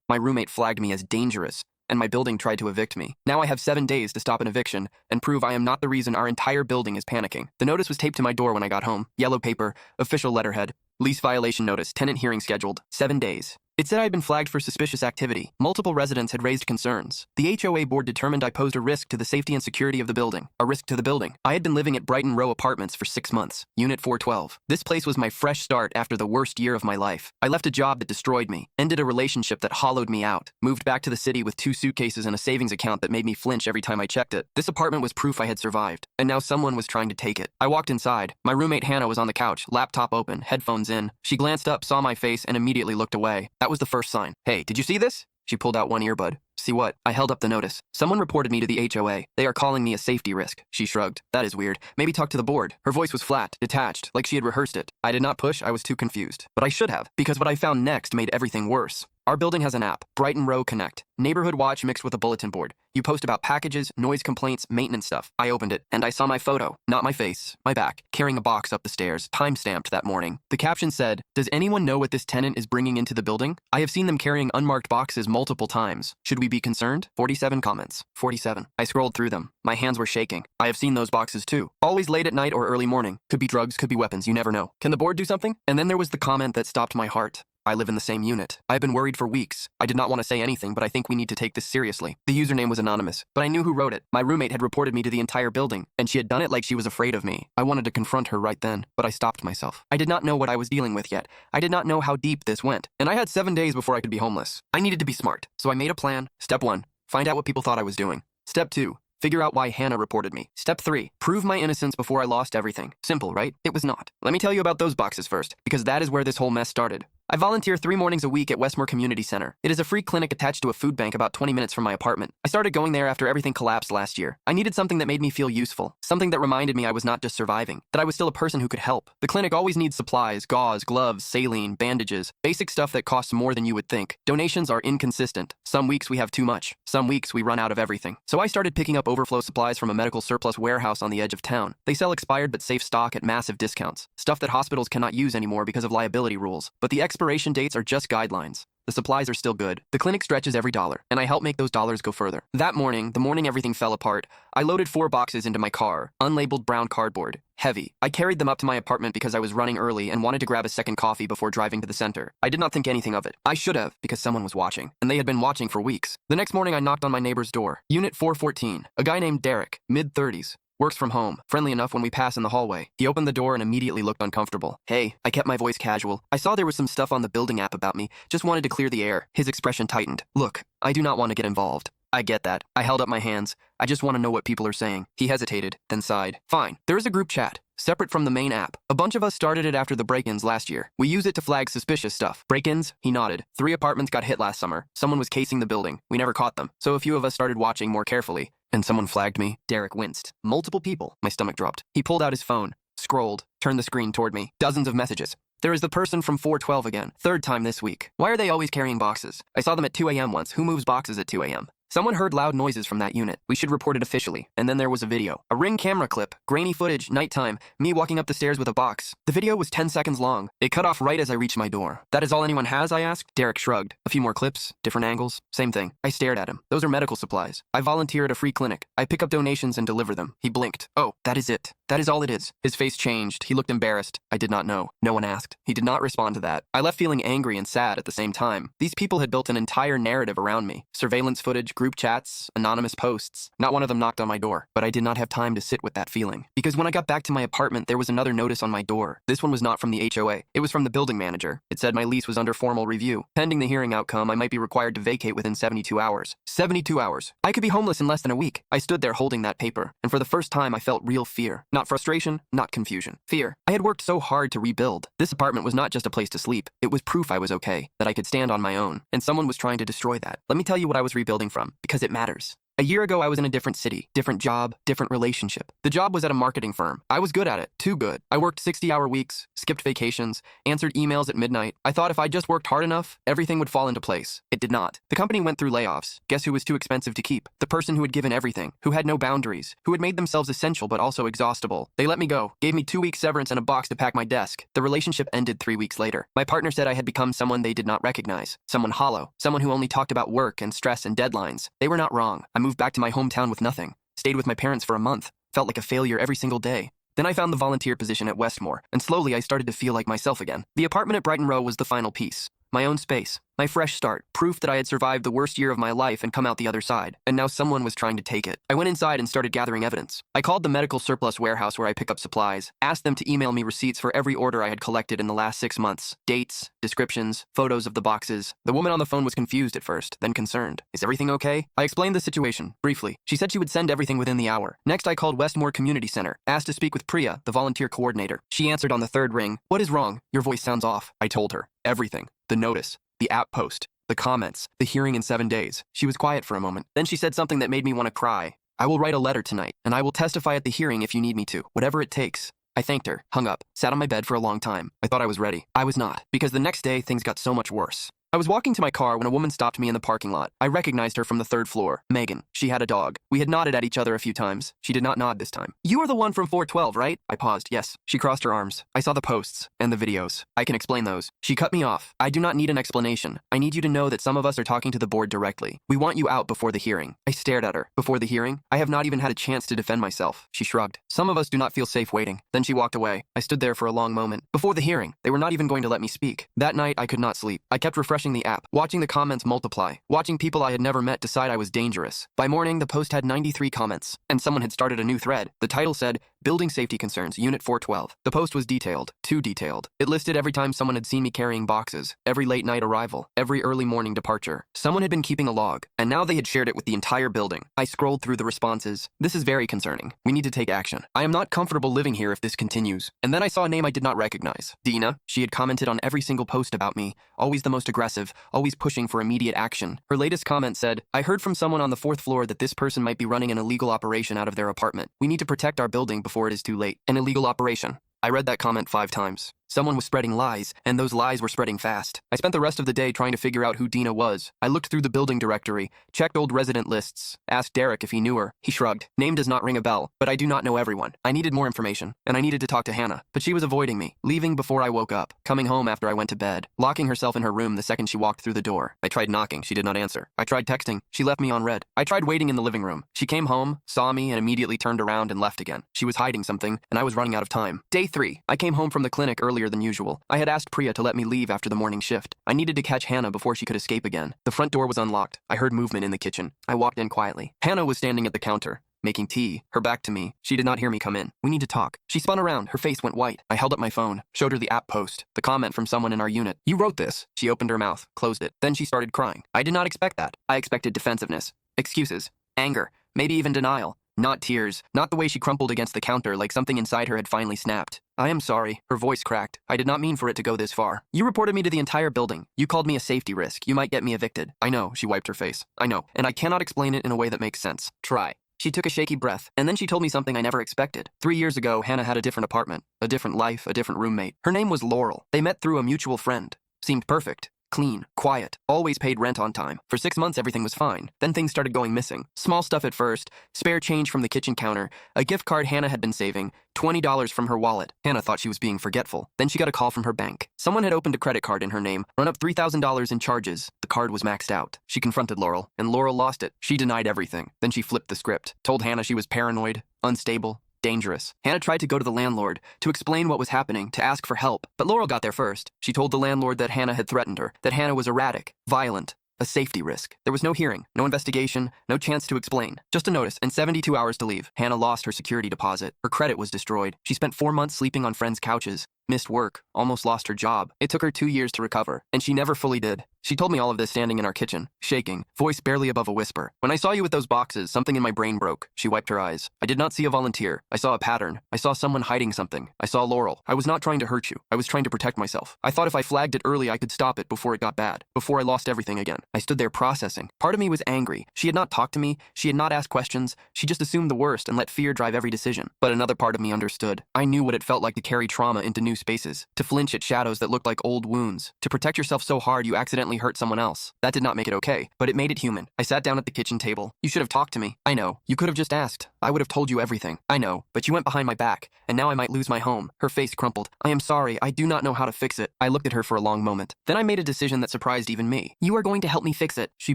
My roommate flagged me as dangerous, and my building tried to evict me. Now I have 7 days to stop an eviction and prove I am not the reason our entire building is panicking. The notice was taped to my door when I got home. Yellow paper, official letterhead, lease violation notice, tenant hearing scheduled, 7 days. It said I had been flagged for suspicious activity. Multiple residents had raised concerns. The HOA board determined I posed a risk to the safety and security of the building. A risk to the building. I had been living at Brighton Row Apartments for 6 months. Unit 412. This place was my fresh start after the worst year of my life. I left a job that destroyed me, ended a relationship that hollowed me out, moved back to the city with 2 suitcases and a savings account that made me flinch every time I checked it. This apartment was proof I had survived, and now someone was trying to take it. I walked inside. My roommate Hannah was on the couch, laptop open, headphones in. She glanced up, saw my face, and immediately looked away. That was the first sign. Hey, did you see this? She pulled out one earbud. See what? I held up the notice. Someone reported me to the HOA. They are calling me a safety risk. She shrugged. That is weird. Maybe talk to the board. Her voice was flat, detached, like she had rehearsed it. I did not push. I was too confused. But I should have, because what I found next made everything worse. Our building has an app, Brighton Row Connect. Neighborhood watch mixed with a bulletin board. You post about packages, noise complaints, maintenance stuff. I opened it, and I saw my photo, not my face, my back, carrying a box up the stairs, time-stamped that morning. The caption said, "Does anyone know what this tenant is bringing into the building? I have seen them carrying unmarked boxes multiple times. Should we be concerned?" 47 comments. 47. I scrolled through them. My hands were shaking. I have seen those boxes too. Always late at night or early morning. Could be drugs, could be weapons, you never know. Can the board do something? And then there was the comment that stopped my heart. I live in the same unit. I have been worried for weeks. I did not want to say anything, but I think we need to take this seriously. The username was anonymous, but I knew who wrote it. My roommate had reported me to the entire building, and she had done it like she was afraid of me. I wanted to confront her right then, but I stopped myself. I did not know what I was dealing with yet. I did not know how deep this went, and I had 7 days before I could be homeless. I needed to be smart, so I made a plan. Step 1, find out what people thought I was doing. Step 2, figure out why Hannah reported me. Step 3, prove my innocence before I lost everything. Simple, right? It was not. Let me tell you about those boxes first, because that is where this whole mess started. I volunteer 3 mornings a week at Westmore Community Center. It is a free clinic attached to a food bank about 20 minutes from my apartment. I started going there after everything collapsed last year. I needed something that made me feel useful, something that reminded me I was not just surviving, that I was still a person who could help. The clinic always needs supplies, gauze, gloves, saline, bandages, basic stuff that costs more than you would think. Donations are inconsistent. Some weeks we have too much. Some weeks we run out of everything. So I started picking up overflow supplies from a medical surplus warehouse on the edge of town. They sell expired but safe stock at massive discounts. Stuff that hospitals cannot use anymore because of liability rules. But the expiration dates are just guidelines. The supplies are still good. The clinic stretches every dollar, and I help make those dollars go further. That morning, the morning everything fell apart, I loaded 4 boxes into my car, unlabeled brown cardboard, heavy. I carried them up to my apartment because I was running early and wanted to grab a second coffee before driving to the center. I did not think anything of it. I should have, because someone was watching, and they had been watching for weeks. The next morning, I knocked on my neighbor's door. Unit 414, a guy named Derek, mid-30s. Works from home, friendly enough when we pass in the hallway. He opened the door and immediately looked uncomfortable. Hey, I kept my voice casual. I saw there was some stuff on the building app about me. Just wanted to clear the air. His expression tightened. Look, I do not want to get involved. I get that. I held up my hands. I just want to know what people are saying. He hesitated, then sighed. Fine. There is a group chat, separate from the main app. A bunch of us started it after the break-ins last year. We use it to flag suspicious stuff. Break-ins? He nodded. 3 apartments got hit last summer. Someone was casing the building. We never caught them. So a few of us started watching more carefully. And someone flagged me. Derek winced. Multiple people. My stomach dropped. He pulled out his phone, scrolled, turned the screen toward me. Dozens of messages. There is the person from 412 again. 3rd time this week. Why are they always carrying boxes? I saw them at 2 a.m. once. Who moves boxes at 2 a.m.? Someone heard loud noises from that unit. We should report it officially. And then there was a video. A Ring camera clip. Grainy footage, nighttime. Me walking up the stairs with a box. The video was 10 seconds long. It cut off right as I reached my door. That is all anyone has, I asked? Derek shrugged. A few more clips, different angles. Same thing. I stared at him. Those are medical supplies. I volunteer at a free clinic. I pick up donations and deliver them. He blinked. Oh, that is it. That is all it is. His face changed. He looked embarrassed. I did not know. No one asked. He did not respond to that. I left feeling angry and sad at the same time. These people had built an entire narrative around me. Surveillance footage, group chats, anonymous posts. Not one of them knocked on my door, but I did not have time to sit with that feeling. Because when I got back to my apartment, there was another notice on my door. This one was not from the HOA. It was from the building manager. It said my lease was under formal review. Pending the hearing outcome, I might be required to vacate within 72 hours. 72 hours. I could be homeless in less than a week. I stood there holding that paper, and for the first time, I felt real fear. Not frustration, not confusion. Fear. I had worked so hard to rebuild. This apartment was not just a place to sleep. It was proof I was okay, that I could stand on my own, and someone was trying to destroy that. Let me tell you what I was rebuilding from, because it matters. A year ago, I was in a different city, different job, different relationship. The job was at a marketing firm. I was good at it, too good. I worked 60-hour weeks, skipped vacations, answered emails at midnight. I thought if I just worked hard enough, everything would fall into place. It did not. The company went through layoffs. Guess who was too expensive to keep? The person who had given everything, who had no boundaries, who had made themselves essential but also exhaustible. They let me go, gave me 2 weeks severance and a box to pack my desk. The relationship ended 3 weeks later. My partner said I had become someone they did not recognize, someone hollow, someone who only talked about work and stress and deadlines. They were not wrong. I moved back to my hometown with nothing, stayed with my parents for a month, felt like a failure every single day. Then I found the volunteer position at Westmore, and slowly I started to feel like myself again. The apartment at Brighton Row was the final piece. My own space, my fresh start, proof that I had survived the worst year of my life and come out the other side, and now someone was trying to take it. I went inside and started gathering evidence. I called the medical surplus warehouse where I pick up supplies, asked them to email me receipts for every order I had collected in the last 6 months, dates, descriptions, photos of the boxes. The woman on the phone was confused at first, then concerned. Is everything okay? I explained the situation, briefly. She said she would send everything within the hour. Next, I called Westmore Community Center, asked to speak with Priya, the volunteer coordinator. She answered on the third ring. What is wrong? Your voice sounds off. I told her. Everything. The notice. The app post, the comments, the hearing in 7 days. She was quiet for a moment. Then she said something that made me want to cry. I will write a letter tonight, and I will testify at the hearing if you need me to, whatever it takes. I thanked her, hung up, sat on my bed for a long time. I thought I was ready. I was not, because the next day things got so much worse. I was walking to my car when a woman stopped me in the parking lot. I recognized her from the 3rd floor, Megan. She had a dog. We had nodded at each other a few times. She did not nod this time. You are the one from 412, right? I paused. Yes. She crossed her arms. I saw the posts and the videos. I can explain those. She cut me off. I do not need an explanation. I need you to know that some of us are talking to the board directly. We want you out before the hearing. I stared at her. Before the hearing? I have not even had a chance to defend myself. She shrugged. Some of us do not feel safe waiting. Then she walked away. I stood there for a long moment. Before the hearing, they were not even going to let me speak. That night, I could not sleep. I kept refreshing the app, watching the comments multiply, watching people I had never met decide I was dangerous. By morning, the post had 93 comments, and someone had started a new thread. The title said, Building Safety Concerns, Unit 412. The post was detailed, too detailed. It listed every time someone had seen me carrying boxes, every late night arrival, every early morning departure. Someone had been keeping a log, and now they had shared it with the entire building. I scrolled through the responses. This is very concerning. We need to take action. I am not comfortable living here if this continues. And then I saw a name I did not recognize. Dina. She had commented on every single post about me, always the most aggressive, always pushing for immediate action. Her latest comment said, I heard from someone on the 4th floor that this person might be running an illegal operation out of their apartment. We need to protect our building before it is too late. An illegal operation. I read that comment 5 times. Someone was spreading lies, and those lies were spreading fast. I spent the rest of the day trying to figure out who Dina was. I looked through the building directory, checked old resident lists, asked Derek if he knew her. He shrugged. Name does not ring a bell, but I do not know everyone. I needed more information, and I needed to talk to Hannah, but she was avoiding me, leaving before I woke up, coming home after I went to bed, locking herself in her room the second she walked through the door. I tried knocking. She did not answer. I tried texting. She left me on read. I tried waiting in the living room. She came home, saw me, and immediately turned around and left again. She was hiding something, and I was running out of time. Day 3. I came home from the clinic earlier than usual. I had asked Priya to let me leave after the morning shift. I needed to catch Hannah before she could escape again. The front door was unlocked. I heard movement in the kitchen. I walked in quietly. Hannah was standing at the counter, making tea, her back to me. She did not hear me come in. We need to talk. She spun around. Her face went white. I held up my phone, showed her the app post, the comment from someone in our unit. You wrote this. She opened her mouth, closed it. Then she started crying. I did not expect that. I expected defensiveness, excuses, anger, maybe even denial. Not tears, not the way she crumpled against the counter like something inside her had finally snapped. I am sorry. Her voice cracked. I did not mean for it to go this far. You reported me to the entire building. You called me a safety risk. You might get me evicted. I know, she wiped her face. I know, and I cannot explain it in a way that makes sense. Try. She took a shaky breath, and then she told me something I never expected. 3 years ago, Hannah had a different apartment, a different life, a different roommate. Her name was Laurel. They met through a mutual friend. Seemed perfect. Clean, quiet, always paid rent on time. For 6 months, everything was fine. Then things started going missing. Small stuff at first, spare change from the kitchen counter, a gift card Hannah had been saving, $20 from her wallet. Hannah thought she was being forgetful. Then she got a call from her bank. Someone had opened a credit card in her name, run up $3,000 in charges. The card was maxed out. She confronted Laurel, and Laurel lost it. She denied everything. Then she flipped the script, told Hannah she was paranoid, unstable, dangerous. Hannah tried to go to the landlord to explain what was happening, to ask for help, but Laurel got there first. She told the landlord that Hannah had threatened her, that Hannah was erratic, violent, a safety risk. There was no hearing, no investigation, no chance to explain. Just a notice and 72 hours to leave. Hannah lost her security deposit. Her credit was destroyed. She spent 4 months sleeping on friends' couches, missed work, almost lost her job. It took her 2 years to recover, and she never fully did. She told me all of this standing in our kitchen, shaking, voice barely above a whisper. When I saw you with those boxes, something in my brain broke. She wiped her eyes. I did not see a volunteer. I saw a pattern. I saw someone hiding something. I saw Laurel. I was not trying to hurt you. I was trying to protect myself. I thought if I flagged it early, I could stop it before it got bad, before I lost everything again. I stood there processing. Part of me was angry. She had not talked to me. She had not asked questions. She just assumed the worst and let fear drive every decision. But another part of me understood. I knew what it felt like to carry trauma into new spaces, to flinch at shadows that looked like old wounds, to protect yourself so hard you accidentally hurt someone else. That did not make it okay, but it made it human. I sat down at the kitchen table. You should have talked to me. I know. You could have just asked. I would have told you everything. I know. But you went behind my back, and now I might lose my home. Her face crumpled. I am sorry. I do not know how to fix it. I looked at her for a long moment. Then I made a decision that surprised even me. You are going to help me fix it. She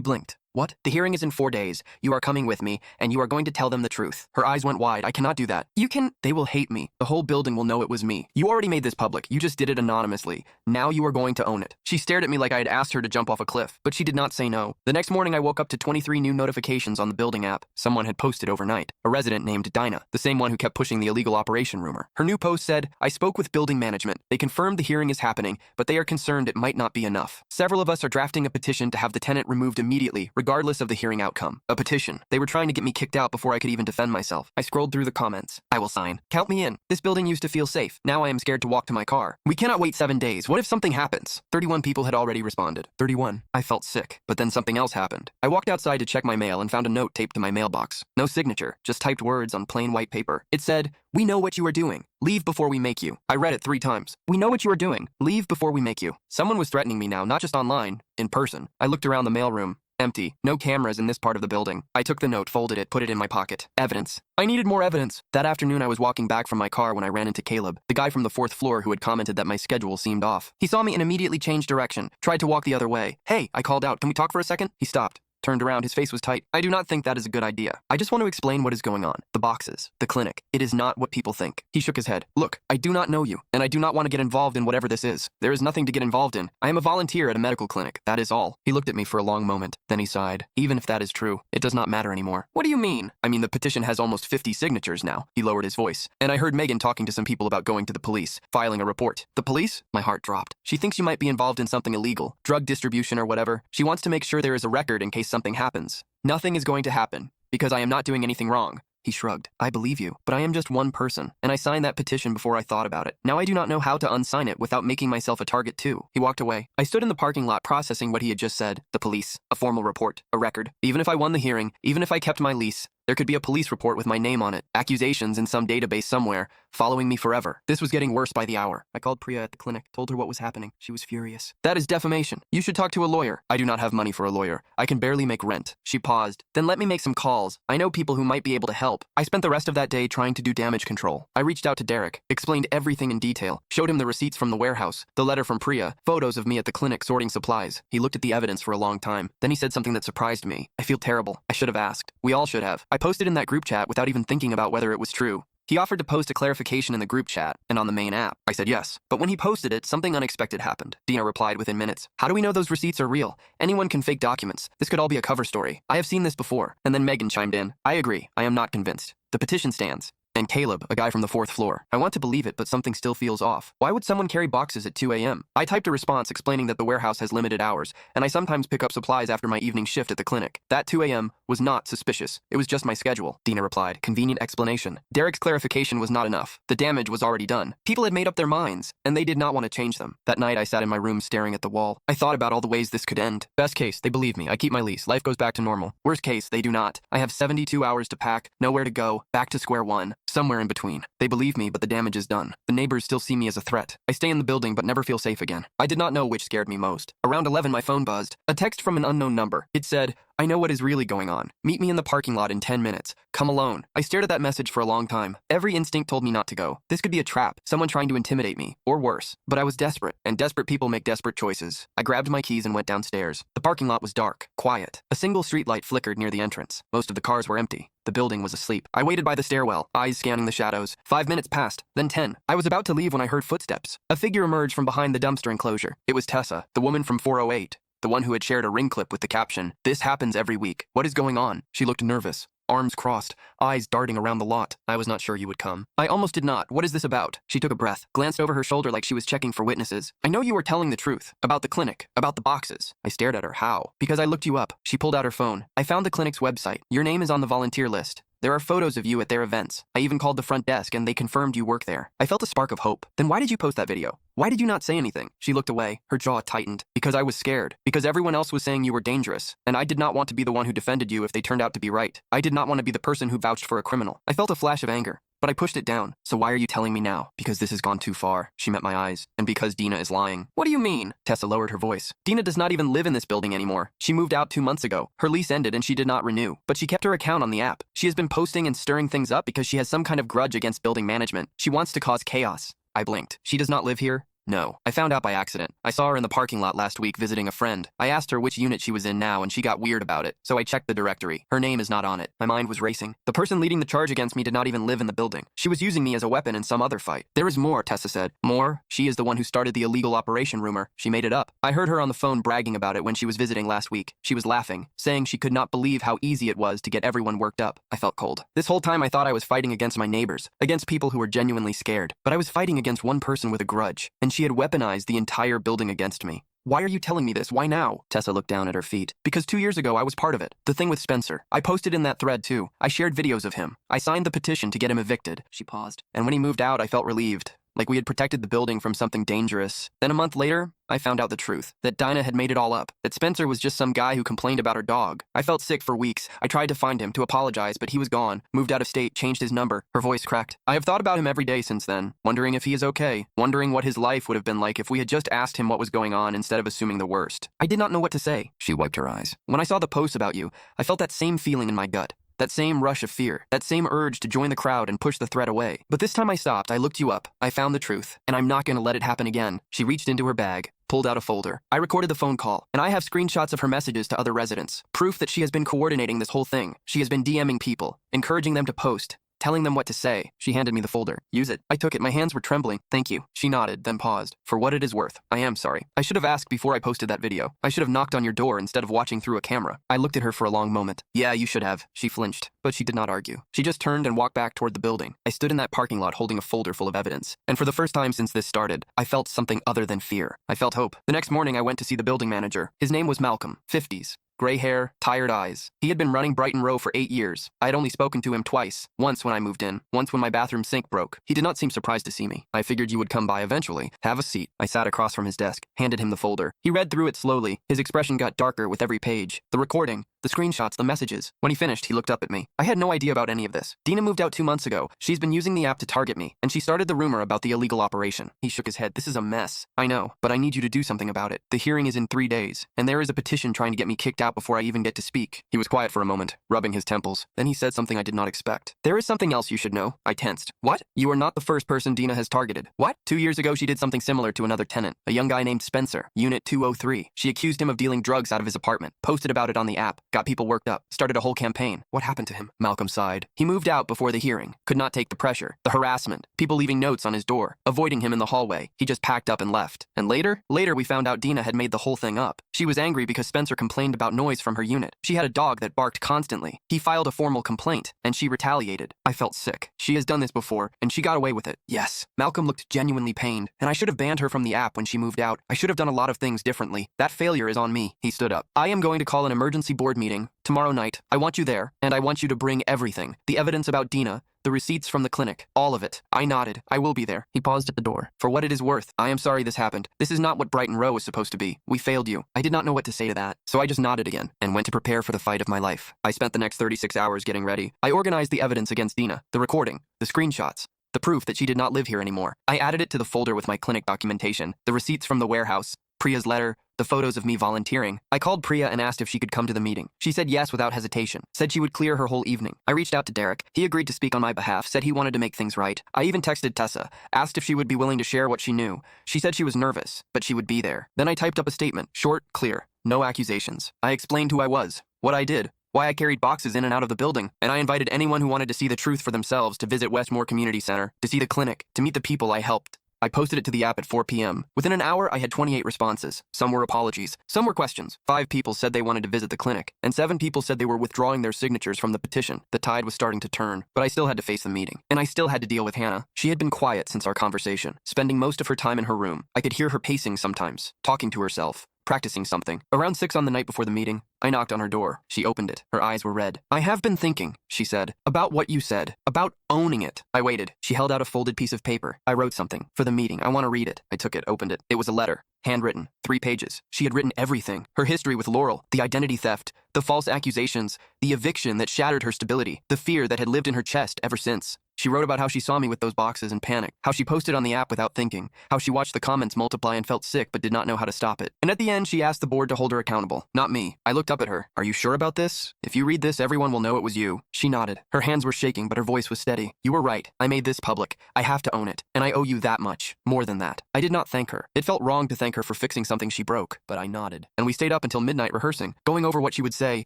blinked. What? The hearing is in 4 days. You are coming with me, and you are going to tell them the truth. Her eyes went wide. I cannot do that. You can. They will hate me. The whole building will know it was me. You already made this public. You just did it anonymously. Now you are going to own it. She stared at me like I had asked her to jump off a cliff, but she did not say no. The next morning, I woke up to 23 new notifications on the building app. Someone had posted overnight. A resident named Dinah, the same one who kept pushing the illegal operation rumor. Her new post said, I spoke with building management. They confirmed the hearing is happening, but they are concerned it might not be enough. Several of us are drafting a petition to have the tenant removed immediately, regardless of the hearing outcome. A petition. They were trying to get me kicked out before I could even defend myself. I scrolled through the comments. I will sign. Count me in. This building used to feel safe. Now I am scared to walk to my car. We cannot wait 7 days. What if something happens? 31 people had already responded. 31. I felt sick. But then something else happened. I walked outside to check my mail and found a note taped to my mailbox. No signature, just typed words on plain white paper. It said, we know what you are doing. Leave before we make you. I read it 3 times. We know what you are doing. Leave before we make you. Someone was threatening me now, not just online, in person. I looked around the mailroom. Empty. No cameras in this part of the building. I took the note, folded it, put it in my pocket. Evidence. I needed more evidence. That afternoon, I was walking back from my car when I ran into Caleb, the guy from the 4th floor who had commented that my schedule seemed off. He saw me and immediately changed direction, tried to walk the other way. Hey, I called out. Can we talk for a second? He stopped. Turned around, his face was tight. I do not think that is a good idea. I just want to explain what is going on. The boxes, the clinic. It is not what people think. He shook his head. Look, I do not know you, and I do not want to get involved in whatever this is. There is nothing to get involved in. I am a volunteer at a medical clinic. That is all. He looked at me for a long moment. Then he sighed. Even if that is true, it does not matter anymore. What do you mean? I mean, the petition has almost 50 signatures now. He lowered his voice. And I heard Megan talking to some people about going to the police, filing a report. The police? My heart dropped. She thinks you might be involved in something illegal, drug distribution or whatever. She wants to make sure there is a record in case something happens. Nothing is going to happen, because I am not doing anything wrong. He shrugged. I believe you, but I am just one person, and I signed that petition before I thought about it. Now I do not know how to unsign it without making myself a target too. He walked away. I stood in the parking lot processing what he had just said. The police, a formal report, a record. Even if I won the hearing, even if I kept my lease, there could be a police report with my name on it, accusations in some database somewhere, following me forever. This was getting worse by the hour. I called Priya at the clinic, told her what was happening. She was furious. That is defamation. You should talk to a lawyer. I do not have money for a lawyer. I can barely make rent. She paused. Then let me make some calls. I know people who might be able to help. I spent the rest of that day trying to do damage control. I reached out to Derek, explained everything in detail, showed him the receipts from the warehouse, the letter from Priya, photos of me at the clinic sorting supplies. He looked at the evidence for a long time. Then he said something that surprised me. I feel terrible. I should have asked. We all should have. I posted in that group chat without even thinking about whether it was true. He offered to post a clarification in the group chat and on the main app. I said yes. But when he posted it, something unexpected happened. Dina replied within minutes. How do we know those receipts are real? Anyone can fake documents. This could all be a cover story. I have seen this before. And then Megan chimed in. I agree. I am not convinced. The petition stands. And Caleb, a guy from the 4th floor. I want to believe it, but something still feels off. Why would someone carry boxes at 2 a.m.? I typed a response explaining that the warehouse has limited hours, and I sometimes pick up supplies after my evening shift at the clinic. That 2 a.m. was not suspicious. It was just my schedule, Dina replied. Convenient explanation. Derek's clarification was not enough. The damage was already done. People had made up their minds, and they did not want to change them. That night, I sat in my room staring at the wall. I thought about all the ways this could end. Best case, they believe me. I keep my lease. Life goes back to normal. Worst case, they do not. I have 72 hours to pack, nowhere to go, back to square one, somewhere in between. They believe me, but the damage is done. The neighbors still see me as a threat. I stay in the building, but never feel safe again. I did not know which scared me most. Around 11, my phone buzzed. A text from an unknown number. It said, I know what is really going on. Meet me in the parking lot in 10 minutes. Come alone. I stared at that message for a long time. Every instinct told me not to go. This could be a trap, someone trying to intimidate me, or worse. But I was desperate, and desperate people make desperate choices. I grabbed my keys and went downstairs. The parking lot was dark, quiet. A single streetlight flickered near the entrance. Most of the cars were empty. The building was asleep. I waited by the stairwell, eyes scanning the shadows. 5 minutes passed, then 10. I was about to leave when I heard footsteps. A figure emerged from behind the dumpster enclosure. It was Tessa, the woman from 408. The one who had shared a ring clip with the caption, "This happens every week. What is going on?" She looked nervous, arms crossed, eyes darting around the lot. I was not sure you would come. I almost did not. What is this about? She took a breath, glanced over her shoulder like she was checking for witnesses. I know you were telling the truth. About the clinic. About the boxes. I stared at her. How? Because I looked you up. She pulled out her phone. I found the clinic's website. Your name is on the volunteer list. There are photos of you at their events. I even called the front desk and they confirmed you work there. I felt a spark of hope. Then why did you post that video? Why did you not say anything? She looked away. Her jaw tightened. Because I was scared. Because everyone else was saying you were dangerous. And I did not want to be the one who defended you if they turned out to be right. I did not want to be the person who vouched for a criminal. I felt a flash of anger. But I pushed it down. So why are you telling me now? Because this has gone too far. She met my eyes. And because Dina is lying. What do you mean? Tessa lowered her voice. Dina does not even live in this building anymore. She moved out 2 months ago. Her lease ended and she did not renew. But she kept her account on the app. She has been posting and stirring things up because she has some kind of grudge against building management. She wants to cause chaos. I blinked. She does not live here? No. I found out by accident. I saw her in the parking lot last week visiting a friend. I asked her which unit she was in now and she got weird about it. So I checked the directory. Her name is not on it. My mind was racing. The person leading the charge against me did not even live in the building. She was using me as a weapon in some other fight. There is more, Tessa said. More? She is the one who started the illegal operation rumor. She made it up. I heard her on the phone bragging about it when she was visiting last week. She was laughing, saying she could not believe how easy it was to get everyone worked up. I felt cold. This whole time I thought I was fighting against my neighbors, against people who were genuinely scared. But I was fighting against one person with a grudge, and she had weaponized the entire building against me. Why are you telling me this? Why now? Tessa looked down at her feet. Because 2 years ago, I was part of it. The thing with Spencer. I posted in that thread, too. I shared videos of him. I signed the petition to get him evicted. She paused. And when he moved out, I felt relieved. Like we had protected the building from something dangerous. Then a month later, I found out the truth. That Dinah had made it all up. That Spencer was just some guy who complained about her dog. I felt sick for weeks. I tried to find him, to apologize, but he was gone. Moved out of state, changed his number. Her voice cracked. I have thought about him every day since then. Wondering if he is okay. Wondering what his life would have been like if we had just asked him what was going on instead of assuming the worst. I did not know what to say. She wiped her eyes. When I saw the posts about you, I felt that same feeling in my gut. That same rush of fear, that same urge to join the crowd and push the threat away. But this time I stopped, I looked you up, I found the truth, and I'm not gonna let it happen again. She reached into her bag, pulled out a folder. I recorded the phone call, and I have screenshots of her messages to other residents. Proof that she has been coordinating this whole thing. She has been DMing people, encouraging them to post, telling them what to say. She handed me the folder. Use it. I took it. My hands were trembling. Thank you. She nodded, then paused. For what it is worth. I am sorry. I should have asked before I posted that video. I should have knocked on your door instead of watching through a camera. I looked at her for a long moment. Yeah, you should have. She flinched, but she did not argue. She just turned and walked back toward the building. I stood in that parking lot holding a folder full of evidence. And for the first time since this started, I felt something other than fear. I felt hope. The next morning, I went to see the building manager. His name was Malcolm, 50s. Gray hair, tired eyes. He had been running Brighton Row for 8 years. I had only spoken to him twice. Once when I moved in, once when my bathroom sink broke. He did not seem surprised to see me. I figured you would come by eventually. Have a seat. I sat across from his desk, handed him the folder. He read through it slowly. His expression got darker with every page. The recording, the screenshots, the messages. When he finished, he looked up at me. I had no idea about any of this. Dina moved out 2 months ago. She's been using the app to target me, and she started the rumor about the illegal operation. He shook his head. This is a mess. I know, but I need you to do something about it. The hearing is in 3 days, and there is a petition trying to get me kicked out before I even get to speak. He was quiet for a moment, rubbing his temples. Then he said something I did not expect. There is something else you should know. I tensed. What? You are not the first person Dina has targeted. What? 2 years ago, she did something similar to another tenant, a young guy named Spencer, Unit 203. She accused him of dealing drugs out of his apartment, posted about it on the app, got people worked up, started a whole campaign. What happened to him? Malcolm sighed. He moved out before the hearing, could not take the pressure, the harassment, people leaving notes on his door, avoiding him in the hallway. He just packed up and left. And later we found out Dina had made the whole thing up. She was angry because Spencer complained about noise from her unit. She had a dog that barked constantly. He filed a formal complaint, and she retaliated. I felt sick. She has done this before, and she got away with it. Yes. Malcolm looked genuinely pained, and I should have banned her from the app when she moved out. I should have done a lot of things differently. That failure is on me. He stood up. I am going to call an emergency board meeting tomorrow night. I want you there, and I want you to bring everything. The evidence about Dina, the receipts from the clinic, all of it. I nodded. I will be there. He paused at the door. For what it is worth, I am sorry this happened. This is not what Brighton Row was supposed to be. We failed you. I did not know what to say to that, so I just nodded again and went to prepare for the fight of my life. I spent the next 36 hours getting ready. I organized the evidence against Dina, the recording, the screenshots, the proof that she did not live here anymore. I added it to the folder with my clinic documentation, the receipts from the warehouse, Priya's letter, the photos of me volunteering. I called Priya and asked if she could come to the meeting. She said yes without hesitation, said she would clear her whole evening. I reached out to Derek. He agreed to speak on my behalf, said he wanted to make things right. I even texted Tessa, asked if she would be willing to share what she knew. She said she was nervous, but she would be there. Then I typed up a statement, short, clear, no accusations. I explained who I was, what I did, why I carried boxes in and out of the building, and I invited anyone who wanted to see the truth for themselves to visit Westmore Community Center, to see the clinic, to meet the people I helped. I posted it to the app at 4 p.m. Within an hour, I had 28 responses. Some were apologies. Some were questions. 5 people said they wanted to visit the clinic, and 7 people said they were withdrawing their signatures from the petition. The tide was starting to turn, but I still had to face the meeting. And I still had to deal with Hannah. She had been quiet since our conversation, spending most of her time in her room. I could hear her pacing sometimes, talking to herself, practicing something. Around 6 on the night before the meeting, I knocked on her door. She opened it. Her eyes were red. "I have been thinking," she said, "about what you said, about owning it." I waited. She held out a folded piece of paper. "I wrote something for the meeting. I want to read it." I took it, opened it. It was a letter. Handwritten, 3 pages. She had written everything. Her history with Laurel, the identity theft, the false accusations, the eviction that shattered her stability, the fear that had lived in her chest ever since. She wrote about how she saw me with those boxes and panicked, how she posted on the app without thinking, how she watched the comments multiply and felt sick but did not know how to stop it. And at the end, she asked the board to hold her accountable, not me. I looked up at her. "Are you sure about this? If you read this, everyone will know it was you." She nodded. Her hands were shaking, but her voice was steady. "You were right. I made this public. I have to own it. And I owe you that much. More than that." I did not thank her. It felt wrong to thank her for fixing something she broke, but I nodded. And we stayed up until midnight rehearsing, going over what she would say,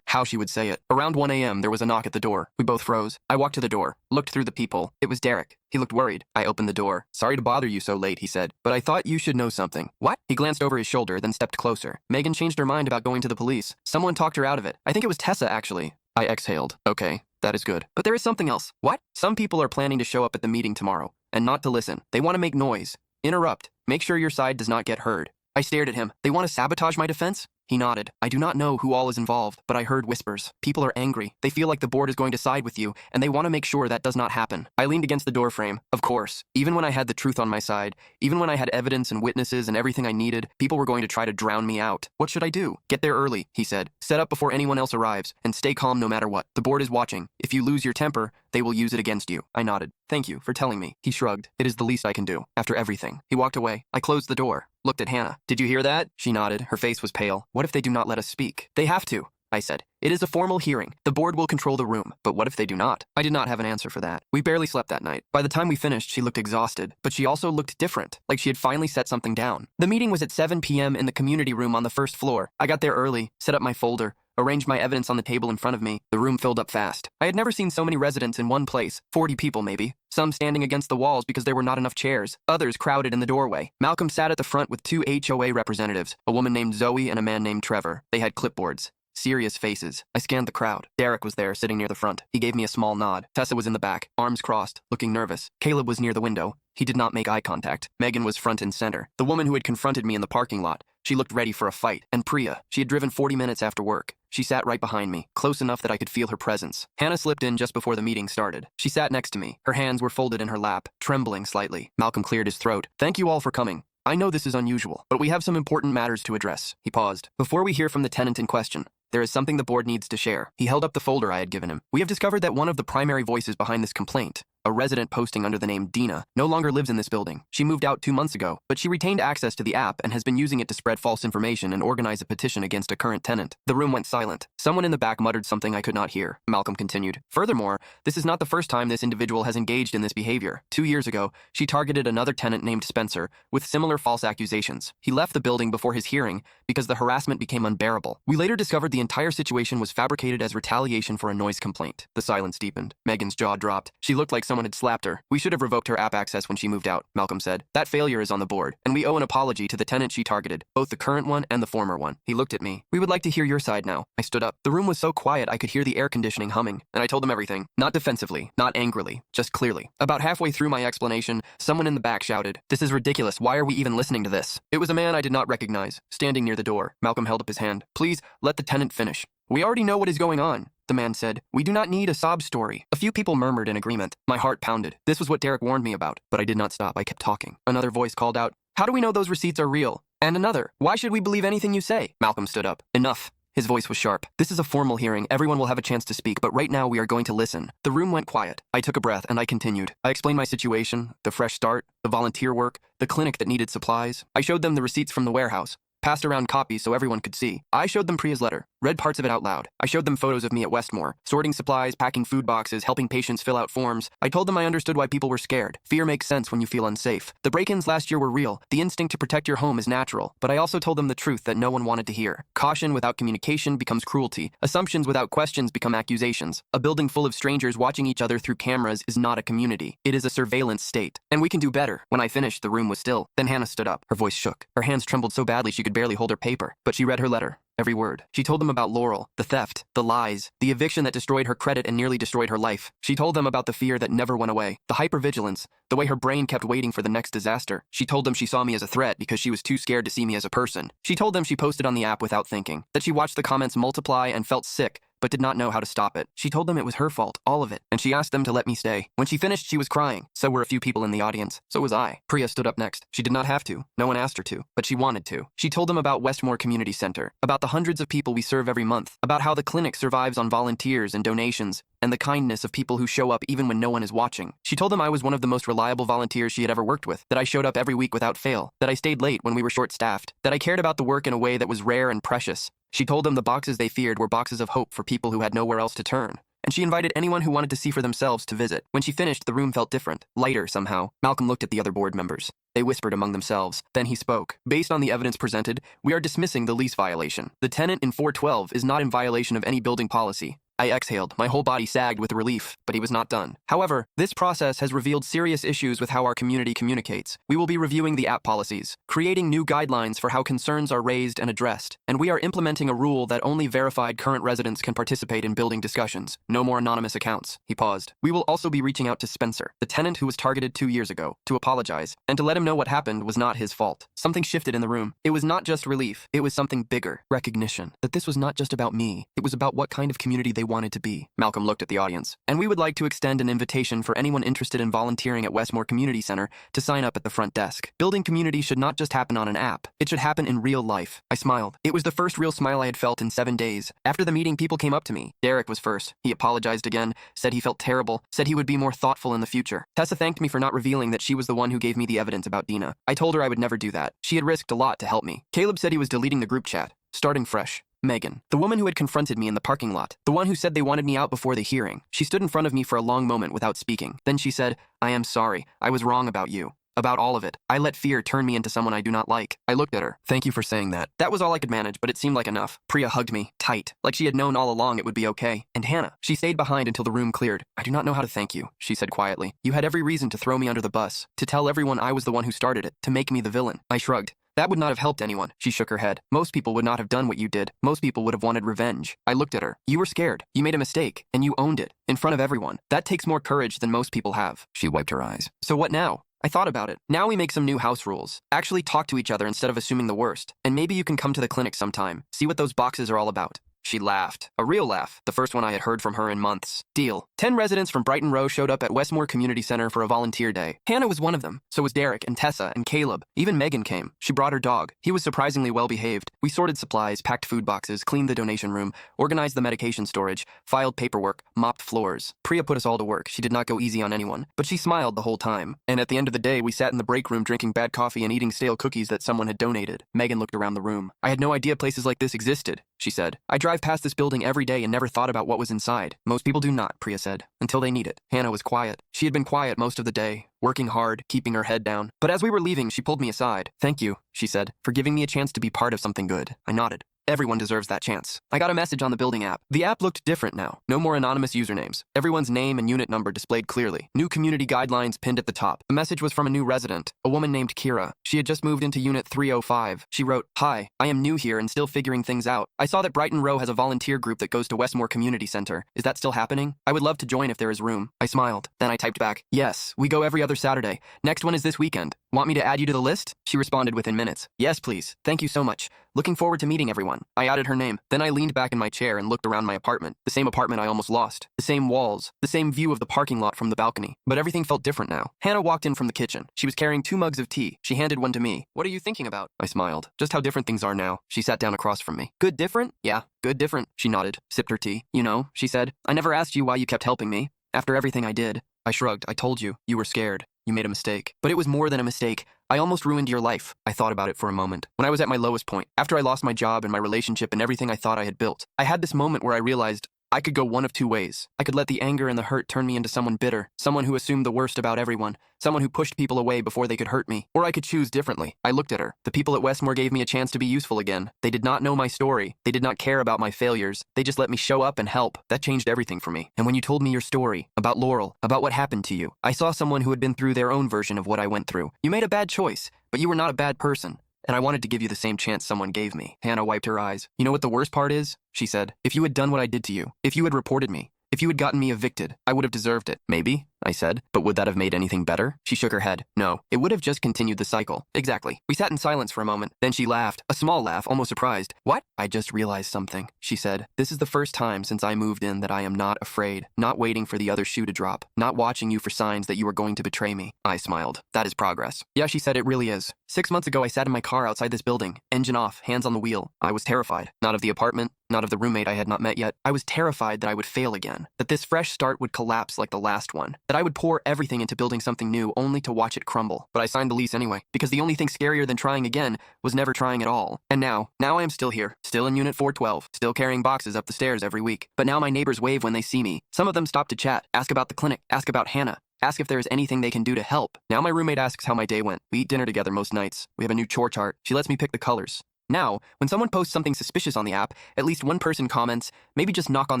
how she would say it. Around 1 a.m., there was a knock at the door. We both froze. I walked to the door, looked through the people. It was Derek. He looked worried. I opened the door. "Sorry to bother you so late," he said, "but I thought you should know something." "What?" He glanced over his shoulder, then stepped closer. "Megan changed her mind about going to the police. Someone talked her out of it. I think it was Tessa, actually." I exhaled. "Okay, that is good. But there is something else." "What?" "Some people are planning to show up at the meeting tomorrow, and not to listen. They want to make noise, interrupt, make sure your side does not get heard." I stared at him. "They want to sabotage my defense?" He nodded. "I do not know who all is involved, but I heard whispers. People are angry. They feel like the board is going to side with you, and they want to make sure that does not happen." I leaned against the doorframe. Of course. Even when I had the truth on my side, even when I had evidence and witnesses and everything I needed, people were going to try to drown me out. "What should I do?" "Get there early," he said. "Set up before anyone else arrives, and stay calm no matter what. The board is watching. If you lose your temper, they will use it against you." I nodded. "Thank you for telling me." He shrugged. "It is the least I can do, after everything." He walked away. I closed the door. Looked at Hannah. "Did you hear that?" She nodded. Her face was pale. "What if they do not let us speak?" "They have to," I said. "It is a formal hearing. The board will control the room. But what if they do not?" I did not have an answer for that. We barely slept that night. By the time we finished, she looked exhausted, but she also looked different, like she had finally set something down. The meeting was at 7 p.m. in the community room on the first floor. I got there early, set up my folder, arranged my evidence on the table in front of me. The room filled up fast. I had never seen so many residents in one place, 40 people maybe. Some standing against the walls because there were not enough chairs. Others crowded in the doorway. Malcolm sat at the front with 2 HOA representatives, a woman named Zoe and a man named Trevor. They had clipboards. Serious faces. I scanned the crowd. Derek was there, sitting near the front. He gave me a small nod. Tessa was in the back, arms crossed, looking nervous. Caleb was near the window. He did not make eye contact. Megan was front and center. The woman who had confronted me in the parking lot. She looked ready for a fight. And Priya. She had driven 40 minutes after work. She sat right behind me, close enough that I could feel her presence. Hannah slipped in just before the meeting started. She sat next to me. Her hands were folded in her lap, trembling slightly. Malcolm cleared his throat. "Thank you all for coming. I know this is unusual, but we have some important matters to address." He paused. "Before we hear from the tenant in question, there is something the board needs to share." He held up the folder I had given him. "We have discovered that one of the primary voices behind this complaint, a resident posting under the name Dina, no longer lives in this building. She moved out 2 months ago, but she retained access to the app and has been using it to spread false information and organize a petition against a current tenant." The room went silent. Someone in the back muttered something I could not hear. Malcolm continued. "Furthermore, this is not the first time this individual has engaged in this behavior. 2 years ago, she targeted another tenant named Spencer with similar false accusations. He left the building before his hearing because the harassment became unbearable. We later discovered the entire situation was fabricated as retaliation for a noise complaint." The silence deepened. Megan's jaw dropped. She looked like someone had slapped her. "We should have revoked her app access when she moved out," Malcolm said. "That failure is on the board, and we owe an apology to the tenant she targeted, both the current one and the former one." He looked at me. "We would like to hear your side now." I stood up. The room was so quiet I could hear the air conditioning humming, and I told them everything. Not defensively, not angrily, just clearly. About halfway through my explanation, someone in the back shouted, "This is ridiculous. Why are we even listening to this?" It was a man I did not recognize, standing near the door. Malcolm held up his hand. "Please, let the tenant finish." "We already know what is going on," the man said. "We do not need a sob story." A few people murmured in agreement. My heart pounded. This was what Derek warned me about. But I did not stop. I kept talking. Another voice called out, "How do we know those receipts are real?" And another, "Why should we believe anything you say?" Malcolm stood up. "Enough." His voice was sharp. "This is a formal hearing. Everyone will have a chance to speak, but right now we are going to listen." The room went quiet. I took a breath and I continued. I explained my situation, the fresh start, the volunteer work, the clinic that needed supplies. I showed them the receipts from the warehouse, passed around copies so everyone could see. I showed them Priya's letter. read parts of it out loud. I showed them photos of me at Westmore, sorting supplies, packing food boxes, helping patients fill out forms. I told them I understood why people were scared. Fear makes sense when you feel unsafe. The break-ins last year were real. The instinct to protect your home is natural. But I also told them the truth that no one wanted to hear. Caution without communication becomes cruelty. Assumptions without questions become accusations. A building full of strangers watching each other through cameras is not a community. It is a surveillance state. And we can do better. When I finished, the room was still. Then Hannah stood up. Her voice shook. Her hands trembled so badly she could barely hold her paper. But she read her letter. Every word. She told them about Laurel, the theft, the lies, the eviction that destroyed her credit and nearly destroyed her life. She told them about the fear that never went away, the hypervigilance, the way her brain kept waiting for the next disaster. She told them she saw me as a threat because she was too scared to see me as a person. She told them she posted on the app without thinking, that she watched the comments multiply and felt sick, but did not know how to stop it. She told them it was her fault, all of it, and she asked them to let me stay. When she finished, she was crying. So were a few people in the audience. So was I. Priya stood up next. She did not have to. No one asked her to, but she wanted to. She told them about Westmore Community Center, about the hundreds of people we serve every month, about how the clinic survives on volunteers and donations, and the kindness of people who show up even when no one is watching. She told them I was one of the most reliable volunteers she had ever worked with, that I showed up every week without fail, that I stayed late when we were short-staffed, that I cared about the work in a way that was rare and precious. She told them the boxes they feared were boxes of hope for people who had nowhere else to turn. And she invited anyone who wanted to see for themselves to visit. When she finished, the room felt different, lighter somehow. Malcolm looked at the other board members. They whispered among themselves. Then he spoke. Based on the evidence presented, we are dismissing the lease violation. The tenant in 412 is not in violation of any building policy. I exhaled. My whole body sagged with relief, but he was not done. However, this process has revealed serious issues with how our community communicates. We will be reviewing the app policies, creating new guidelines for how concerns are raised and addressed, and we are implementing a rule that only verified current residents can participate in building discussions. No more anonymous accounts. He paused. We will also be reaching out to Spencer, the tenant who was targeted 2 years ago, to apologize, and to let him know what happened was not his fault. Something shifted in the room. It was not just relief. It was something bigger. Recognition. That this was not just about me. It was about what kind of community they wanted to be. Malcolm looked at the audience. And we would like to extend an invitation for anyone interested in volunteering at Westmore Community Center to sign up at the front desk. Building community should not just happen on an app. It should happen in real life. I smiled. It was the first real smile I had felt in 7 days. After the meeting, people came up to me. Derek was first. He apologized again, said he felt terrible, said he would be more thoughtful in the future. Tessa thanked me for not revealing that she was the one who gave me the evidence about Dina. I told her I would never do that. She had risked a lot to help me. Caleb said he was deleting the group chat, starting fresh. Megan, the woman who had confronted me in the parking lot, the one who said they wanted me out before the hearing. She stood in front of me for a long moment without speaking. Then she said, I am sorry. I was wrong about you. About all of it. I let fear turn me into someone I do not like. I looked at her. Thank you for saying that. That was all I could manage, but it seemed like enough. Priya hugged me, tight, like she had known all along it would be okay. And Hannah, she stayed behind until the room cleared. I do not know how to thank you, she said quietly. You had every reason to throw me under the bus, to tell everyone I was the one who started it, to make me the villain. I shrugged. That would not have helped anyone. She shook her head. Most people would not have done what you did. Most people would have wanted revenge. I looked at her. You were scared. You made a mistake, and you owned it, in front of everyone. That takes more courage than most people have. She wiped her eyes. So what now? I thought about it. Now we make some new house rules. Actually talk to each other instead of assuming the worst. And maybe you can come to the clinic sometime. See what those boxes are all about. She laughed. A real laugh. The first one I had heard from her in months. Deal. 10 residents from Brighton Row showed up at Westmore Community Center for a volunteer day. Hannah was one of them. So was Derek and Tessa and Caleb. Even Megan came. She brought her dog. He was surprisingly well behaved. We sorted supplies, packed food boxes, cleaned the donation room, organized the medication storage, filed paperwork, mopped floors. Priya put us all to work. She did not go easy on anyone, but she smiled the whole time. And at the end of the day, we sat in the break room drinking bad coffee and eating stale cookies that someone had donated. Megan looked around the room. I had no idea places like this existed, she said. I drive past this building every day and never thought about what was inside. Most people do not, Priya said, until they need it. Hannah was quiet. She had been quiet most of the day, working hard, keeping her head down. But as we were leaving, she pulled me aside. Thank you, she said, for giving me a chance to be part of something good. I nodded. Everyone deserves that chance. I got a message on the building app. The app looked different now. No more anonymous usernames. Everyone's name and unit number displayed clearly. New community guidelines pinned at the top. The message was from a new resident, a woman named Kira. She had just moved into Unit 305. She wrote, Hi, I am new here and still figuring things out. I saw that Brighton Row has a volunteer group that goes to Westmore Community Center. Is that still happening? I would love to join if there is room. I smiled. Then I typed back, Yes, we go every other Saturday. Next one is this weekend. Want me to add you to the list? She responded within minutes. Yes, please. Thank you so much. Looking forward to meeting everyone. I added her name. Then I leaned back in my chair and looked around my apartment. The same apartment I almost lost. The same walls. The same view of the parking lot from the balcony. But everything felt different now. Hannah walked in from the kitchen. She was carrying 2 mugs of tea. She handed one to me. What are you thinking about? I smiled. Just how different things are now. She sat down across from me. Good different? Yeah, good different. She nodded, sipped her tea. You know, she said, I never asked you why you kept helping me. After everything I did. I shrugged. I told you. You were scared. You made a mistake. But it was more than a mistake. I almost ruined your life. I thought about it for a moment. When I was at my lowest point, after I lost my job and my relationship and everything I thought I had built, I had this moment where I realized I could go one of two ways. I could let the anger and the hurt turn me into someone bitter, someone who assumed the worst about everyone, someone who pushed people away before they could hurt me. Or I could choose differently. I looked at her. The people at Westmore gave me a chance to be useful again. They did not know my story. They did not care about my failures. They just let me show up and help. That changed everything for me. And when you told me your story, about Laurel, about what happened to you, I saw someone who had been through their own version of what I went through. You made a bad choice, but you were not a bad person. And I wanted to give you the same chance someone gave me. Hannah wiped her eyes. You know what the worst part is? She said. If you had done what I did to you, if you had reported me, if you had gotten me evicted, I would have deserved it. Maybe, I said. But would that have made anything better? She shook her head. No, it would have just continued the cycle. Exactly. We sat in silence for a moment. Then she laughed, a small laugh, almost surprised. What? I just realized something, she said. This is the first time since I moved in that I am not afraid, not waiting for the other shoe to drop, not watching you for signs that you were going to betray me. I smiled. That is progress. Yeah, she said, it really is. 6 months ago, I sat in my car outside this building, engine off, hands on the wheel. I was terrified. Not of the apartment, not of the roommate I had not met yet. I was terrified that I would fail again, that this fresh start would collapse like the last one, that I would pour everything into building something new only to watch it crumble. But I signed the lease anyway, because the only thing scarier than trying again was never trying at all. And now I am still here, still in Unit 412, still carrying boxes up the stairs every week. But now my neighbors wave when they see me. Some of them stop to chat, ask about the clinic, ask about Hannah, ask if there is anything they can do to help. Now my roommate asks how my day went. We eat dinner together most nights. We have a new chore chart. She lets me pick the colors. Now, when someone posts something suspicious on the app, at least one person comments, maybe just knock on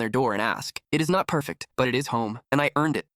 their door and ask. It is not perfect, but it is home, and I earned it.